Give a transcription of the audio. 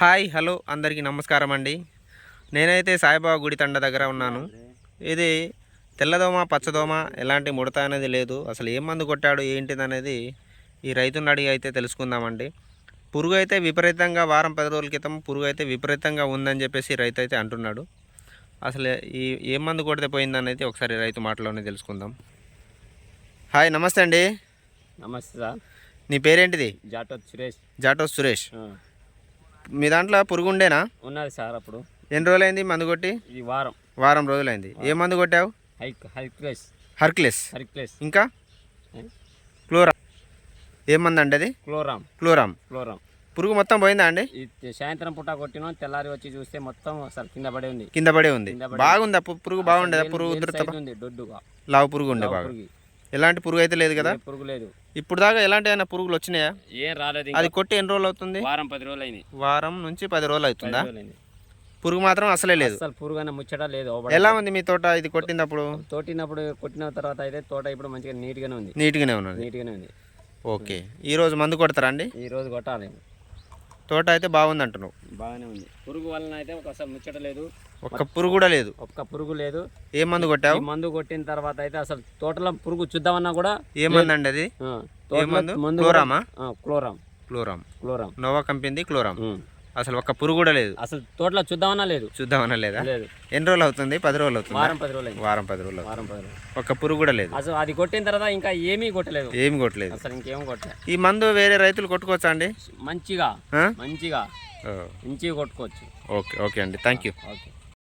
Hi hello అందరికీ నమస్కారం అండి. నేనైతే సాయిబాబా గుడి తండ దగ్గర ఉన్నాను. ఇది తెల్లదోమ పచ్చదోమ ఎలాంటి ముడత అనేది లేదు. అసలు ఏం మందు కొట్టాడు ఏంటిది అనేది ఈ రైతుని అడిగి అయితే తెలుసుకుందామండి. పురుగు అయితే విపరీతంగా వారం 10 రోజుల క్రితం పురుగు అయితే విపరీతంగా ఉందని చెప్పేసి రైతు అయితే అంటున్నాడు. అసలు ఈ ఏం మందు కొడితే పోయిందని అయితే ఒకసారి రైతు మాటలోనే తెలుసుకుందాం. హాయ్ నమస్తే అండి. నమస్తే సార్. నీ పేరేంటిది? జాటోత్ సురేష్. మీ దాంట్లో పురుగు ఉండేనా? ఉన్నది సార్. అప్పుడు ఎన్ని రోజులైంది మందు కొట్టి? ఇది వారం రోజులైంది. ఏ మందు కొట్టావు? హర్క్లెస్. ఇంకా క్లోరా. ఏం మంది అండి అది? క్లోరామ్. పురుగు మొత్తం పోయిందా అండి? సాయంత్రం పూట కొట్టిన తెల్లారి వచ్చి చూస్తే మొత్తం అసలు కింద పడే ఉంది. బాగుందా పురుగు? బాగుండేదా? పురుగు దొడ్డుగా లావు పురుగు ఉండే బాగా. ఎలాంటి పురుగు అయితే లేదు కదా? పురుగు లేదు. ఇప్పుడు దాకా ఎలాంటి అయినా పురుగులు వచ్చినాయా? ఏం రాలేదు. అది కొట్టి ఎన్ని రోజులు అవుతుంది? వారం 10 రోజులు అయింది. వారం నుంచి 10 రోజులు అవుతుందా? పురుగు మాత్రం అసలే లేదు. అసలు పురుగు అన్న ముచ్చట లేదు. ఎలా ఉంది మీ తోట ఇది కొట్టినప్పుడు? కొట్టిన తర్వాత అయితే తోట ఇప్పుడు మంచిగా నీట్గానే ఉంది. ఓకే. ఈ రోజు మందు కొడతారా అండి? ఈ రోజు కొట్టాలి. తోట అయితే బాగుంది అంటున్నావు? బాగానే ఉంది. పురుగు వలన అయితే అసలు ముచ్చట లేదు. ఒక్క పురుగు కూడా లేదు. ఒక్క పురుగు లేదు. ఏ మందు కొట్టావు? మందు కొట్టిన తర్వాత అయితే అసలు తోటలో పురుగు చూద్దామన్నా కూడా ఏ మందు అండి అది? క్లోరామ్. నోవా కంపెనీ క్లోరామ్. అసలు ఒక్క పురుగు కూడా లేదు. అసలు తోటలో చూద్దామన్నా లేదా? ఎన్ని రోజులు అవుతుంది? 10 రోజులు అవుతుంది. వారం 10 రోజులు. ఒక్క పురుగు కూడా లేదు. అసలు అది కొట్టిన తర్వాత ఇంకా ఏమీ కొట్టలేదు. అసలు ఇంకేం కొట్టలేదు. ఈ మందు వేరే రైతులు కొట్టుకోవచ్చా అండి? మంచిగా కొట్టుకోవచ్చు. ఓకే అండి. Thank you. ఓకే.